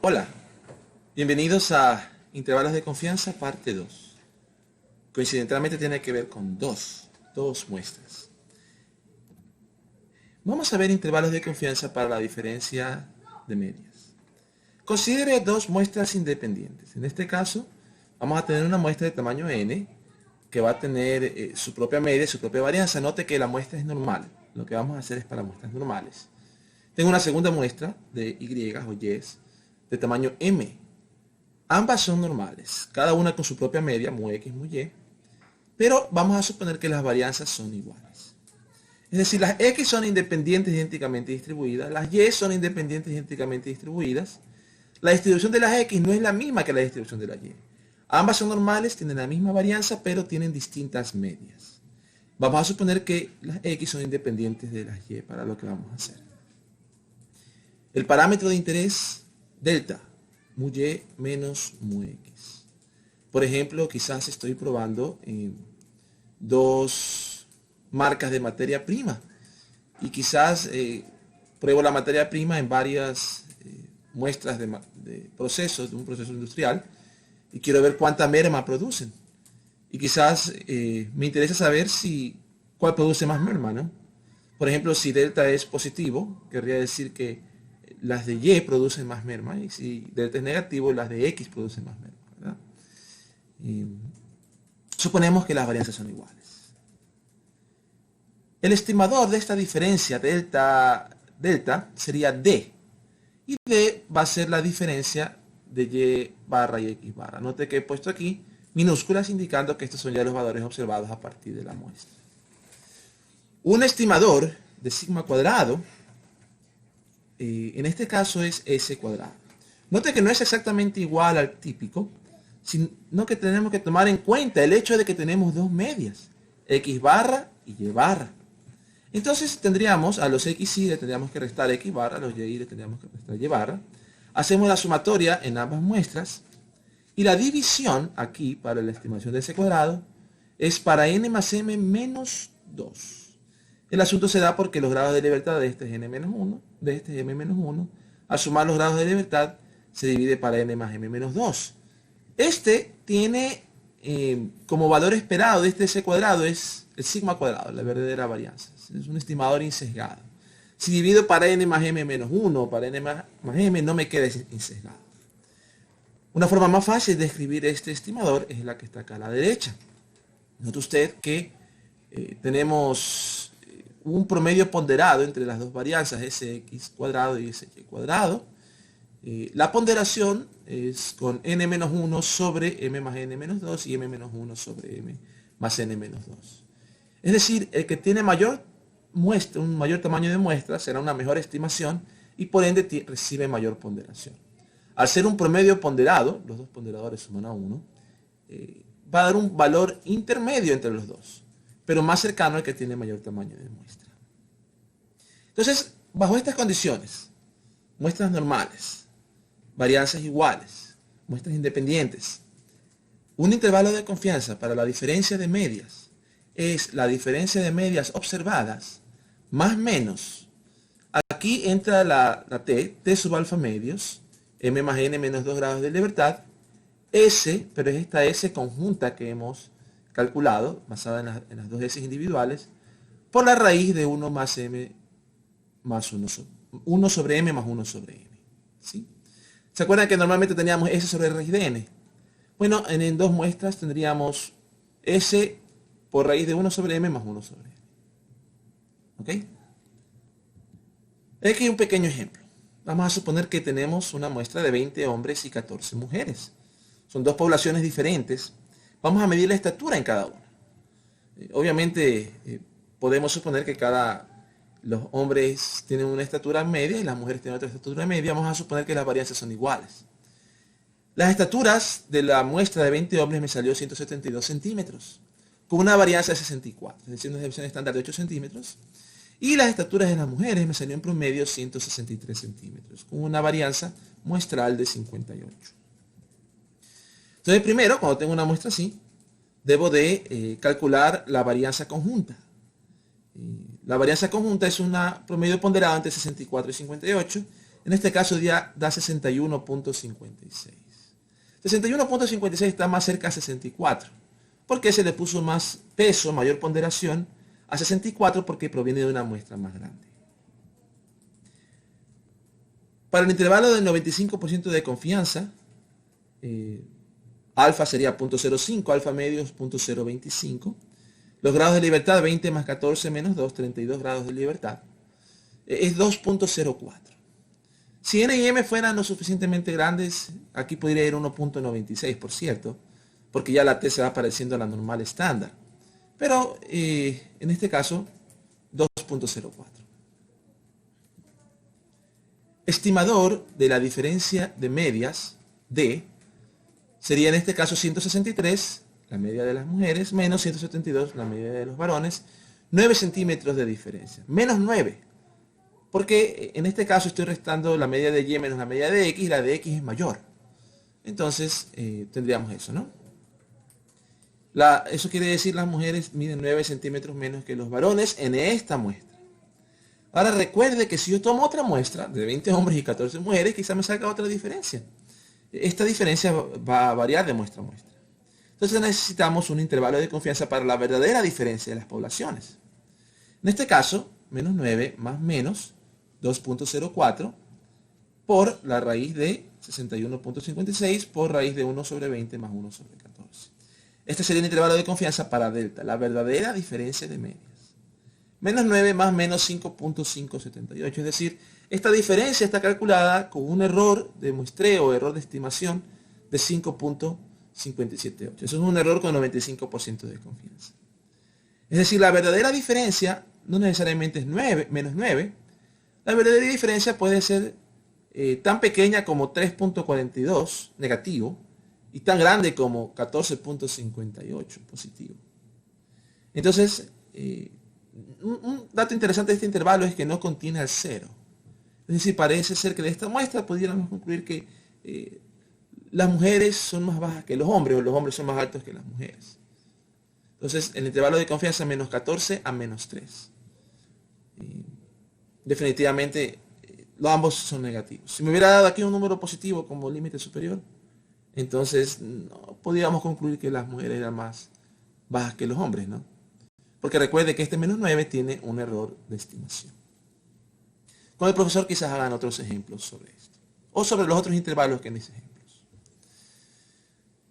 Hola, bienvenidos a Intervalos de Confianza, parte 2. Coincidentalmente tiene que ver con dos muestras. Vamos a ver intervalos de confianza para la diferencia de medias. Considere dos muestras independientes. En este caso, vamos a tener una muestra de tamaño n, que va a tener su propia media, su propia varianza. Note que la muestra es normal. Lo que vamos a hacer es para muestras normales. Tengo una segunda muestra de y o y de tamaño m. Ambas son normales, cada una con su propia media, mu x, mu y, pero vamos a suponer que las varianzas son iguales. Es decir, las x son independientes idénticamente distribuidas, las y son independientes idénticamente distribuidas. La distribución de las x no es la misma que la distribución de las y. Ambas son normales, tienen la misma varianza, pero tienen distintas medias. Vamos a suponer que las x son independientes de las y para lo que vamos a hacer. El parámetro de interés, delta, mu y menos mu x. Por ejemplo, quizás estoy probando dos marcas de materia prima y quizás pruebo la materia prima en varias muestras de procesos, de un proceso industrial, y quiero ver cuánta merma producen. Y quizás me interesa saber cuál produce más merma, ¿no? Por ejemplo, si delta es positivo, querría decir que las de y producen más merma, y si delta es negativo, las de x producen más merma, ¿verdad? Suponemos que las varianzas son iguales. El estimador de esta diferencia delta sería d, y d va a ser la diferencia de y barra y x barra. Note que he puesto aquí minúsculas indicando que estos son ya los valores observados a partir de la muestra. Un estimador de sigma cuadrado, en este caso es s cuadrado. Note que no es exactamente igual al típico, sino que tenemos que tomar en cuenta el hecho de que tenemos dos medias, x barra y y barra. Entonces tendríamos a los xy le tendríamos que restar x barra, a los y le tendríamos que restar y barra. Hacemos la sumatoria en ambas muestras y la división aquí para la estimación de s cuadrado es para n más m menos 2. El asunto se da porque los grados de libertad de este es n menos 1, de este es m menos 1. Al sumar los grados de libertad se divide para n más m menos 2. Este tiene como valor esperado de este s cuadrado es el sigma cuadrado, la verdadera varianza. Es un estimador insesgado. Si divido para n más m menos 1 o para n más m, no me queda insesgado. Una forma más fácil de escribir este estimador es la que está acá a la derecha. Note usted que tenemos un promedio ponderado entre las dos varianzas, sx cuadrado y sy cuadrado. La ponderación es con n menos 1 sobre m más n menos 2 y m menos 1 sobre m más n menos 2. Es decir, el que tiene un mayor tamaño de muestra será una mejor estimación y por ende recibe mayor ponderación. Al ser un promedio ponderado, los dos ponderadores suman a 1, va a dar un valor intermedio entre los dos, pero más cercano al que tiene mayor tamaño de muestra. Entonces, bajo estas condiciones, muestras normales, varianzas iguales, muestras independientes, un intervalo de confianza para la diferencia de medias es la diferencia de medias observadas más menos. Aquí entra la t sub alfa medios, m más n menos 2 grados de libertad, s, pero es esta s conjunta que hemos calculado, basada en las dos s individuales, por la raíz de 1 más m más 1 sobre m más 1 sobre m. ¿Sí? ¿Se acuerdan que normalmente teníamos s sobre raíz de n? Bueno, en dos muestras tendríamos s por raíz de 1 sobre m más 1 sobre m. ¿Ok? Aquí hay un pequeño ejemplo. Vamos a suponer que tenemos una muestra de 20 hombres y 14 mujeres. Son dos poblaciones diferentes. Vamos a medir la estatura en cada una. Obviamente podemos suponer que los hombres tienen una estatura media y las mujeres tienen otra estatura media. Vamos a suponer que las varianzas son iguales. Las estaturas de la muestra de 20 hombres me salió 172 centímetros, con una varianza de 64, es decir, una desviación estándar de 8 centímetros. Y las estaturas de las mujeres me salió en promedio 163 centímetros, con una varianza muestral de 58. Entonces, primero, cuando tengo una muestra así, debo de calcular la varianza conjunta. La varianza conjunta es un promedio ponderado entre 64 y 58, En este caso ya da 61.56. 61.56 está más cerca a 64. Porque se le puso más peso, mayor ponderación a 64 porque proviene de una muestra más grande. Para el intervalo del 95% de confianza, alfa sería 0.05, alfa medio es 0.025. Los grados de libertad, 20 más 14 menos 2, 32 grados de libertad, es 2.04. Si N y M fueran lo suficientemente grandes, aquí podría ir 1.96, por cierto, porque ya la T se va pareciendo a la normal estándar. Pero en este caso, 2.04. Estimador de la diferencia de medias, D, sería en este caso 163, la media de las mujeres, menos 172, la media de los varones, 9 centímetros de diferencia. Menos 9, porque en este caso estoy restando la media de Y menos la media de X, y la de X es mayor. Entonces tendríamos eso, ¿no? Eso quiere decir las mujeres miden 9 centímetros menos que los varones en esta muestra. Ahora recuerde que si yo tomo otra muestra de 20 hombres y 14 mujeres, quizá me salga otra diferencia. Esta diferencia va a variar de muestra a muestra. Entonces necesitamos un intervalo de confianza para la verdadera diferencia de las poblaciones. En este caso, menos 9 más menos 2.04 por la raíz de 61.56 por raíz de 1 sobre 20 más 1 sobre 14. Este sería el intervalo de confianza para delta, la verdadera diferencia de medias. Menos 9 más menos 5.578. Es decir, esta diferencia está calculada con un error de muestreo, error de estimación de 5.578. Eso es un error con 95% de confianza. Es decir, la verdadera diferencia no necesariamente es 9, menos 9. La verdadera diferencia puede ser tan pequeña como 3.42 negativo y tan grande como 14.58 positivo. Entonces, un dato interesante de este intervalo es que no contiene al cero. Es decir, parece ser que de esta muestra pudiéramos concluir que las mujeres son más bajas que los hombres o los hombres son más altos que las mujeres. Entonces, el intervalo de confianza menos 14 a menos 3. Definitivamente, ambos son negativos. Si me hubiera dado aquí un número positivo como límite superior, entonces no podríamos concluir que las mujeres eran más bajas que los hombres, ¿no? Porque recuerde que este menos 9 tiene un error de estimación. Con el profesor quizás hagan otros ejemplos sobre esto. O sobre los otros intervalos que en esos ejemplos.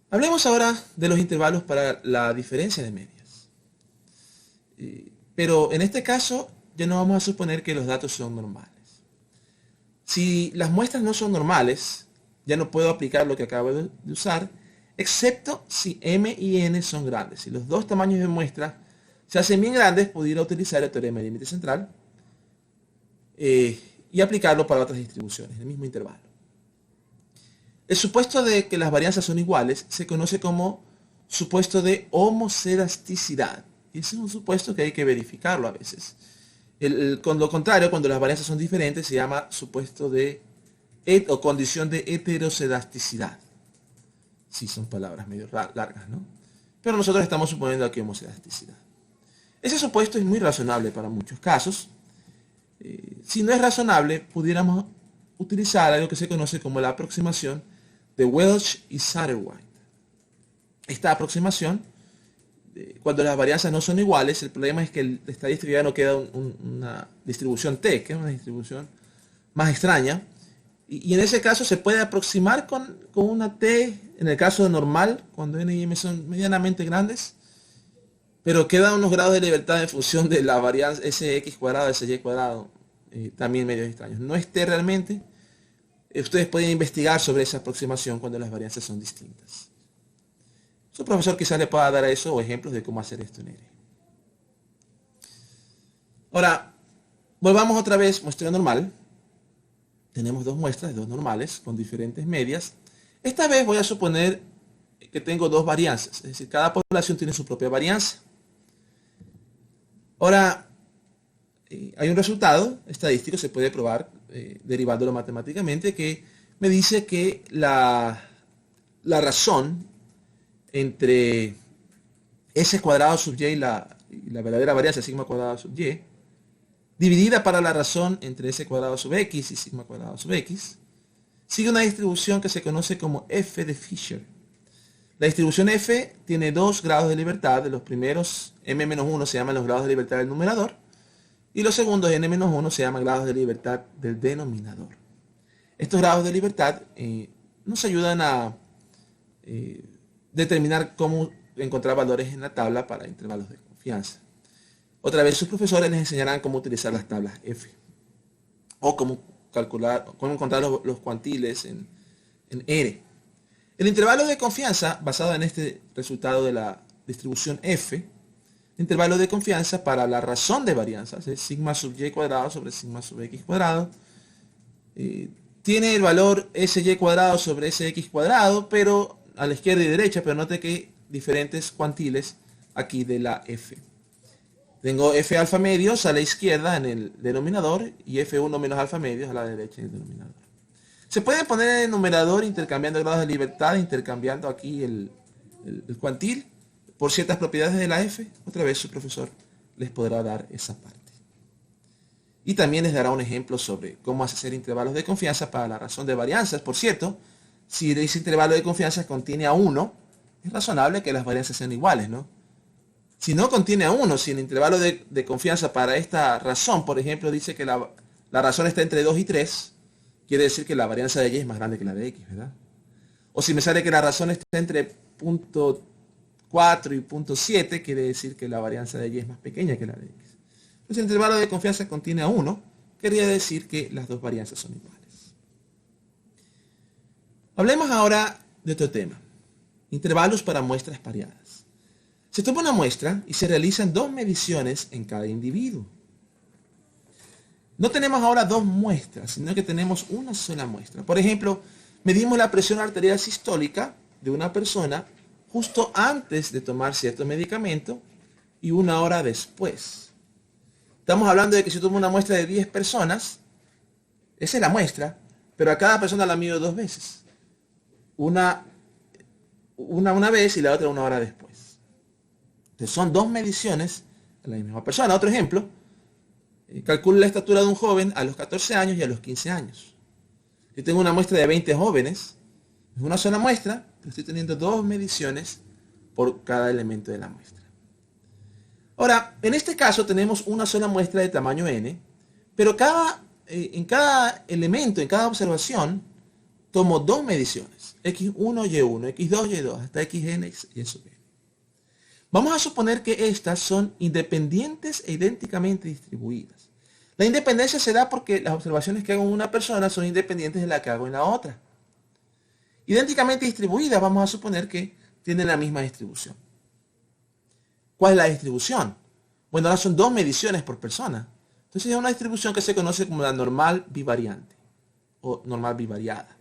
Hablemos ahora de los intervalos para la diferencia de medias. Pero en este caso ya no vamos a suponer que los datos son normales. Si las muestras no son normales, ya no puedo aplicar lo que acabo de usar, excepto si M y N son grandes. Si los dos tamaños de muestra se hacen bien grandes, pudiera utilizar el teorema de límite central y aplicarlo para otras distribuciones, en el mismo intervalo. El supuesto de que las varianzas son iguales se conoce como supuesto de homoscedasticidad. Y ese es un supuesto que hay que verificarlo a veces. Con lo contrario, cuando las varianzas son diferentes, se llama supuesto de o condición de heterocedasticidad. Sí, son palabras medio largas, ¿no? Pero nosotros estamos suponiendo aquí homoscedasticidad. Ese supuesto es muy razonable para muchos casos. Si no es razonable, pudiéramos utilizar algo que se conoce como la aproximación de Welch y Satterwhite. Esta aproximación, cuando las varianzas no son iguales, el problema es que esta distribuida no queda una distribución T, que es una distribución más extraña. Y en ese caso se puede aproximar con una T, en el caso normal, cuando N y M son medianamente grandes, pero quedan unos grados de libertad en función de la varianza Sx cuadrado, Sy cuadrado, también medio extraños. No es T realmente. Ustedes pueden investigar sobre esa aproximación cuando las varianzas son distintas. Su profesor quizás le pueda dar a eso o ejemplos de cómo hacer esto en R. Ahora, volvamos otra vez, muestra normal. Tenemos dos muestras, dos normales, con diferentes medias. Esta vez voy a suponer que tengo dos varianzas, es decir, cada población tiene su propia varianza. Ahora, hay un resultado estadístico, se puede probar derivándolo matemáticamente, que me dice que la razón entre S cuadrado sub Y y la verdadera varianza sigma cuadrado sub Y dividida para la razón entre s cuadrado sub x y sigma cuadrado sub x, sigue una distribución que se conoce como f de Fisher. La distribución f tiene dos grados de libertad. Los primeros m-1 se llaman los grados de libertad del numerador y los segundos n-1 se llaman grados de libertad del denominador. Estos grados de libertad nos ayudan a determinar cómo encontrar valores en la tabla para intervalos de confianza. Otra vez sus profesores les enseñarán cómo utilizar las tablas F o cómo encontrar los cuantiles en R. El intervalo de confianza basado en este resultado de la distribución F, intervalo de confianza para la razón de varianzas, es sigma sub y cuadrado sobre sigma sub x cuadrado, tiene el valor sy cuadrado sobre sx cuadrado, pero a la izquierda y derecha, pero note que hay diferentes cuantiles aquí de la f. Tengo f alfa medios a la izquierda en el denominador y f1 menos alfa medios a la derecha en el denominador. Se puede poner en el numerador intercambiando grados de libertad, intercambiando aquí el cuantil por ciertas propiedades de la f. Otra vez su profesor les podrá dar esa parte. Y también les dará un ejemplo sobre cómo hacer intervalos de confianza para la razón de varianzas. Por cierto, si ese intervalo de confianza contiene a 1, es razonable que las varianzas sean iguales, ¿no? Si no contiene a 1, si el intervalo de confianza para esta razón, por ejemplo, dice que la razón está entre 2 y 3, quiere decir que la varianza de y es más grande que la de x, ¿verdad? O si me sale que la razón está entre punto 4 y punto 7, quiere decir que la varianza de y es más pequeña que la de x. Entonces el intervalo de confianza contiene a 1, quería decir que las dos varianzas son iguales. Hablemos ahora de otro tema. Intervalos para muestras pareadas. Se toma una muestra y se realizan dos mediciones en cada individuo. No tenemos ahora dos muestras, sino que tenemos una sola muestra. Por ejemplo, medimos la presión arterial sistólica de una persona justo antes de tomar cierto medicamento y una hora después. Estamos hablando de que si tomo una muestra de 10 personas, esa es la muestra, pero a cada persona la mido dos veces. Una vez y la otra una hora después. Entonces son dos mediciones a la misma persona. Otro ejemplo, calculo la estatura de un joven a los 14 años y a los 15 años. Yo tengo una muestra de 20 jóvenes, es una sola muestra, pero estoy teniendo dos mediciones por cada elemento de la muestra. Ahora, en este caso tenemos una sola muestra de tamaño n, pero en cada elemento, en cada observación, tomo dos mediciones, x1, y1, x2, y2, hasta xn y sub n. Vamos a suponer que estas son independientes e idénticamente distribuidas. La independencia se da porque las observaciones que hago en una persona son independientes de las que hago en la otra. Idénticamente distribuidas, vamos a suponer que tienen la misma distribución. ¿Cuál es la distribución? Bueno, ahora son dos mediciones por persona. Entonces es una distribución que se conoce como la normal bivariante o normal bivariada.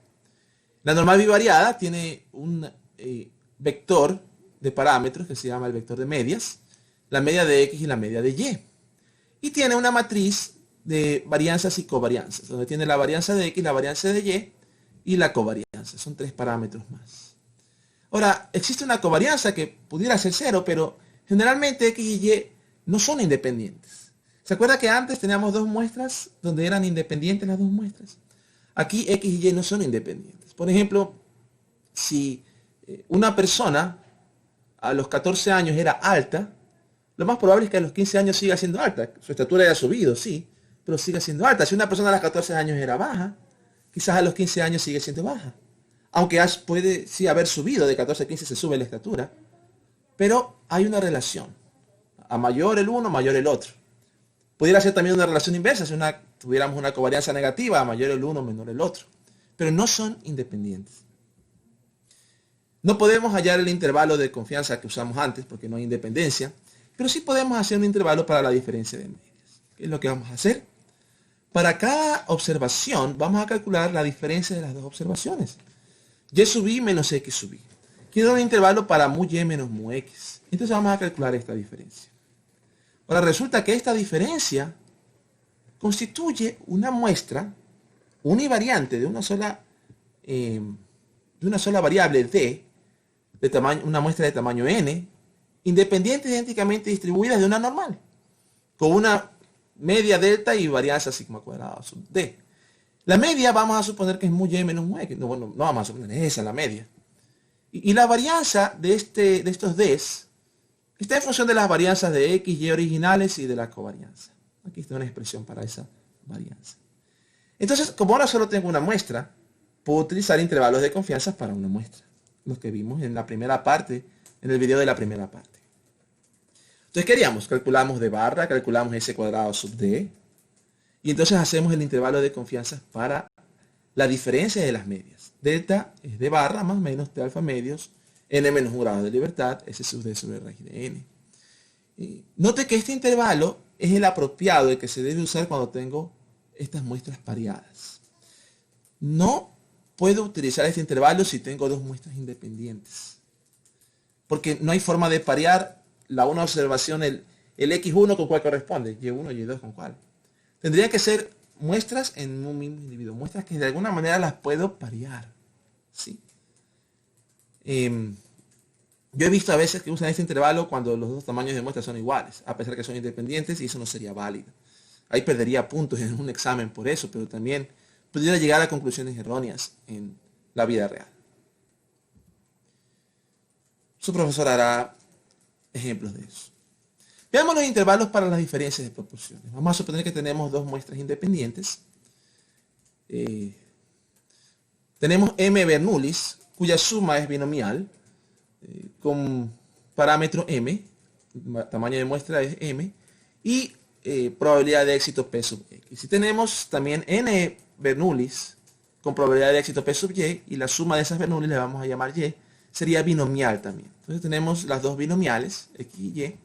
La normal bivariada tiene un vector de parámetros que se llama el vector de medias, la media de x y la media de y. Y tiene una matriz de varianzas y covarianzas, donde tiene la varianza de x, la varianza de y la covarianza. Son tres parámetros más. Ahora, existe una covarianza que pudiera ser 0, pero generalmente x y y no son independientes. ¿Se acuerda que antes teníamos dos muestras donde eran independientes las dos muestras? Aquí x y y no son independientes. Por ejemplo, si una persona a los 14 años era alta, lo más probable es que a los 15 años siga siendo alta. Su estatura haya subido, sí, pero sigue siendo alta. Si una persona a los 14 años era baja, quizás a los 15 años sigue siendo baja. Aunque puede sí haber subido, de 14 a 15 se sube la estatura, pero hay una relación. A mayor el uno, mayor el otro. Pudiera ser también una relación inversa, si tuviéramos una covarianza negativa, a mayor el uno, menor el otro. Pero no son independientes. No podemos hallar el intervalo de confianza que usamos antes, porque no hay independencia, pero sí podemos hacer un intervalo para la diferencia de medias. ¿Qué es lo que vamos a hacer? Para cada observación vamos a calcular la diferencia de las dos observaciones. Y sub i menos x sub i. Quiero un intervalo para mu y menos mu x. Entonces vamos a calcular esta diferencia. Ahora resulta que esta diferencia constituye una muestra univariante de una sola variable d, una muestra de tamaño n, independientes e idénticamente distribuidas de una normal, con una media delta y varianza sigma cuadrado sub d. La media vamos a suponer que es mu y menos mu x. No, bueno, no vamos a suponer, es esa la media. Y la varianza de estos d's está en función de las varianzas de x, y originales y de la covarianza. Aquí está una expresión para esa varianza. Entonces, como ahora solo tengo una muestra, puedo utilizar intervalos de confianza para una muestra. Los que vimos en la primera parte, en el video de la primera parte. Entonces, ¿qué haríamos? Calculamos de barra, calculamos s cuadrado sub d. Y entonces hacemos el intervalo de confianza para la diferencia de las medias. Delta es de barra más menos t alfa medios, n menos 1 grado de libertad, s sub d sobre raíz de n. Note que este intervalo es el apropiado, el que se debe usar cuando tengo estas muestras pareadas. No puedo utilizar este intervalo si tengo dos muestras independientes. Porque no hay forma de parear la una observación, el x1 con cuál corresponde, y1 y y2 con cuál. Tendría que ser muestras en un mismo individuo, muestras que de alguna manera las puedo parear. ¿Sí? Yo he visto a veces que usan este intervalo cuando los dos tamaños de muestras son iguales, a pesar que son independientes, y eso no sería válido. Ahí perdería puntos en un examen por eso, pero también pudiera llegar a conclusiones erróneas en la vida real. Su profesor hará ejemplos de eso. Veamos los intervalos para las diferencias de proporciones. Vamos a suponer que tenemos dos muestras independientes. Tenemos m Bernoullis, cuya suma es binomial, con parámetro m, tamaño de muestra es m, y probabilidad de éxito P sub x. Si tenemos también n Bernoullis con probabilidad de éxito P sub y, y la suma de esas Bernoullis le vamos a llamar y, sería binomial también. Entonces tenemos las dos binomiales, x y y.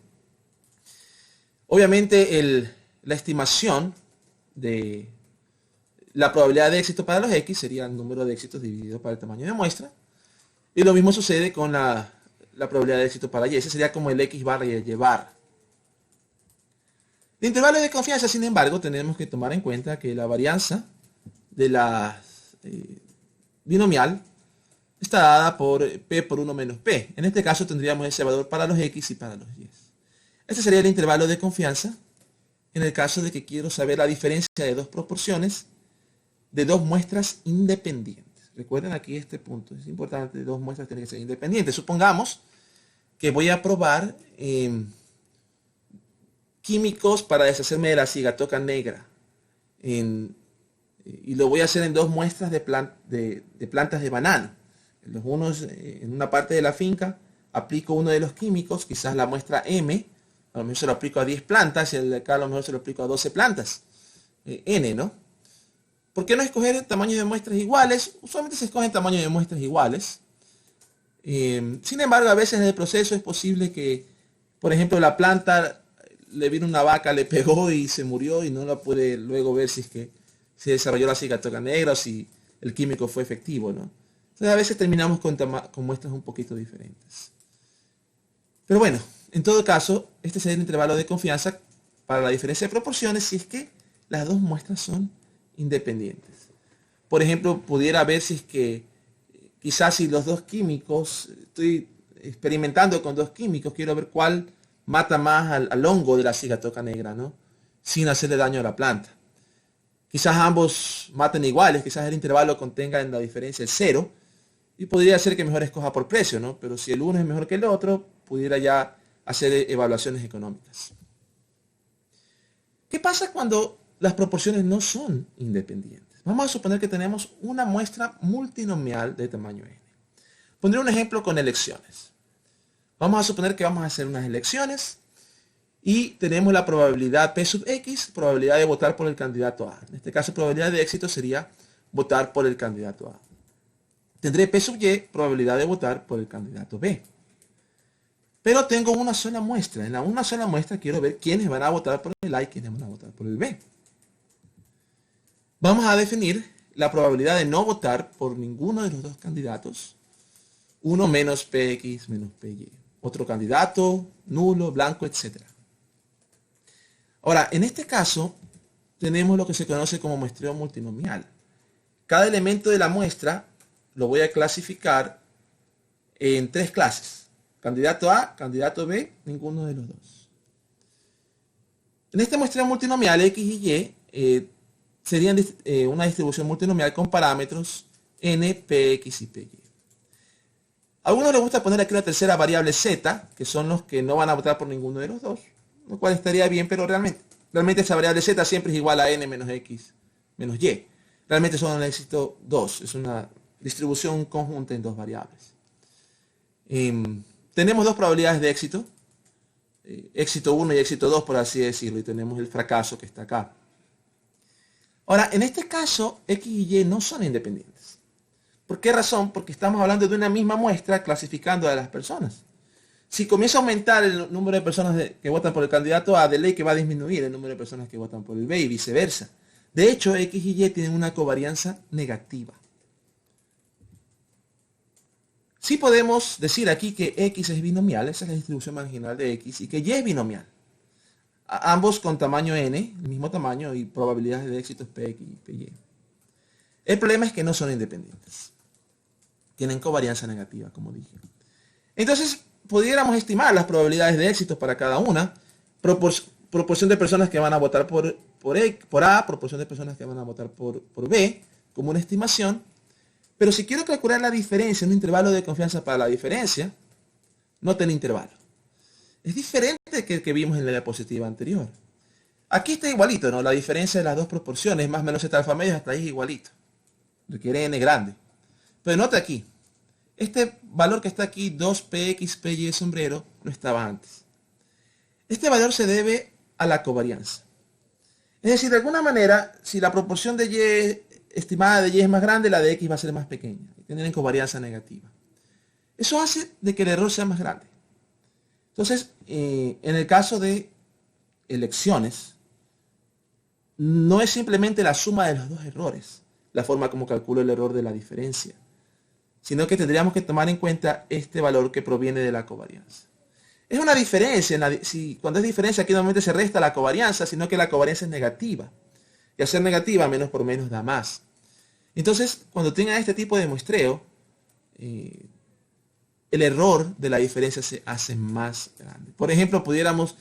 Obviamente la estimación de la probabilidad de éxito para los x sería el número de éxitos dividido por el tamaño de muestra. Y lo mismo sucede con la probabilidad de éxito para y. Ese sería como el x barra y el y barra. De intervalo de confianza, sin embargo, tenemos que tomar en cuenta que la varianza de la binomial está dada por p por 1 menos p. En este caso tendríamos ese valor para los x y para los y. Este sería el intervalo de confianza en el caso de que quiero saber la diferencia de dos proporciones de dos muestras independientes. Recuerden aquí este punto, es importante, dos muestras tienen que ser independientes. Supongamos que voy a probar químicos para deshacerme de la cigatoca negra. Y lo voy a hacer en dos muestras de plantas de banano. Los unos, en una parte de la finca, aplico uno de los químicos, quizás la muestra M, a lo mejor se lo aplico a 10 plantas, y el de acá a lo mejor se lo aplico a 12 plantas. N, ¿no? ¿Por qué no escoger tamaños de muestras iguales? Usualmente se escogen tamaños de muestras iguales. Sin embargo, a veces en el proceso es posible que, por ejemplo, la planta le vino una vaca, le pegó y se murió y no la puede luego ver si es que se desarrolló la cigatoca negra o si el químico fue efectivo, ¿no? Entonces a veces terminamos con muestras un poquito diferentes. Pero bueno, en todo caso, este sería el intervalo de confianza para la diferencia de proporciones si es que las dos muestras son independientes. Por ejemplo, pudiera ver si es que quizás si los dos químicos, estoy experimentando con dos químicos, quiero ver cuál mata más al hongo de la cigatoca negra, ¿no? Sin hacerle daño a la planta. Quizás ambos maten iguales, quizás el intervalo contenga en la diferencia el 0, y podría ser que mejor escoja por precio, ¿no? Pero si el uno es mejor que el otro, pudiera ya hacer evaluaciones económicas. ¿Qué pasa cuando las proporciones no son independientes? Vamos a suponer que tenemos una muestra multinomial de tamaño n. Pondré un ejemplo con elecciones. Vamos a suponer que vamos a hacer unas elecciones y tenemos la probabilidad P sub x, probabilidad de votar por el candidato A. En este caso, probabilidad de éxito sería votar por el candidato A. Tendré P sub y, probabilidad de votar por el candidato B. Pero tengo una sola muestra. En la una sola muestra quiero ver quiénes van a votar por el A y quiénes van a votar por el B. Vamos a definir la probabilidad de no votar por ninguno de los dos candidatos. 1 menos PX menos PY. Otro candidato, nulo, blanco, etc. Ahora, en este caso, tenemos lo que se conoce como muestreo multinomial. Cada elemento de la muestra lo voy a clasificar en tres clases. Candidato A, candidato B, ninguno de los dos. En este muestreo multinomial X y Y serían una distribución multinomial con parámetros n, px y py. A algunos les gusta poner aquí la tercera variable z, que son los que no van a votar por ninguno de los dos, lo cual estaría bien, pero realmente esa variable z siempre es igual a n menos x menos y. Realmente son un éxito 2, es una distribución conjunta en dos variables. Tenemos dos probabilidades de éxito, éxito 1 y éxito 2, por así decirlo, y tenemos el fracaso que está acá. Ahora, en este caso, x y y no son independientes. ¿Por qué razón? Porque estamos hablando de una misma muestra clasificando a las personas. Si comienza a aumentar el número de personas que votan por el candidato A, de ley que va a disminuir el número de personas que votan por el B y viceversa. De hecho, X y Y tienen una covarianza negativa. Sí podemos decir aquí que X es binomial, esa es la distribución marginal de X, y que Y es binomial. Ambos con tamaño n, el mismo tamaño, y probabilidades de éxito es Px y Py. El problema es que no son independientes. Tienen covarianza negativa, como dije. Entonces, pudiéramos estimar las probabilidades de éxito para cada una, proporción de personas que van a votar por A, proporción de personas que van a votar por B, como una estimación. Pero si quiero calcular la diferencia, un intervalo de confianza para la diferencia, note el intervalo. Es diferente que el que vimos en la diapositiva anterior. Aquí está igualito, ¿no? La diferencia de las dos proporciones, más o menos z alfa medio, hasta ahí es igualito. Requiere n grande. Pero note aquí, este valor que está aquí, 2px, py sombrero, no estaba antes. Este valor se debe a la covarianza. Es decir, de alguna manera, si la proporción de y estimada de y es más grande, la de x va a ser más pequeña. Y tienen covarianza negativa. Eso hace de que el error sea más grande. Entonces, en el caso de elecciones, no es simplemente la suma de los dos errores, la forma como calculo el error de la diferencia, sino que tendríamos que tomar en cuenta este valor que proviene de la covarianza. Es una diferencia, cuando es diferencia aquí normalmente se resta la covarianza, sino que la covarianza es negativa. Y al ser negativa, menos por menos da más. Entonces, cuando tengan este tipo de muestreo, el error de la diferencia se hace más grande. Por ejemplo, pudiéramos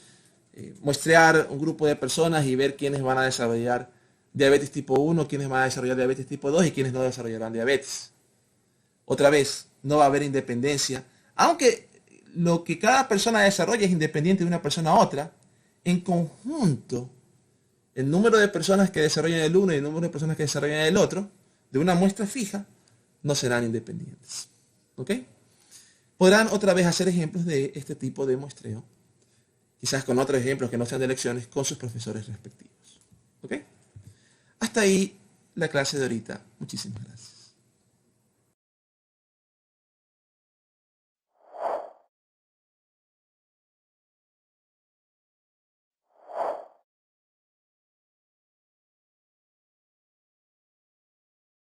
muestrear un grupo de personas y ver quiénes van a desarrollar diabetes tipo 1, quiénes van a desarrollar diabetes tipo 2 y quiénes no desarrollarán diabetes. Otra vez, no va a haber independencia, aunque lo que cada persona desarrolla es independiente de una persona a otra. En conjunto, el número de personas que desarrollan el uno y el número de personas que desarrollan el otro, de una muestra fija, no serán independientes. ¿Ok? Podrán otra vez hacer ejemplos de este tipo de muestreo, quizás con otros ejemplos que no sean de lecciones, con sus profesores respectivos. ¿Ok? Hasta ahí la clase de ahorita. Muchísimas gracias.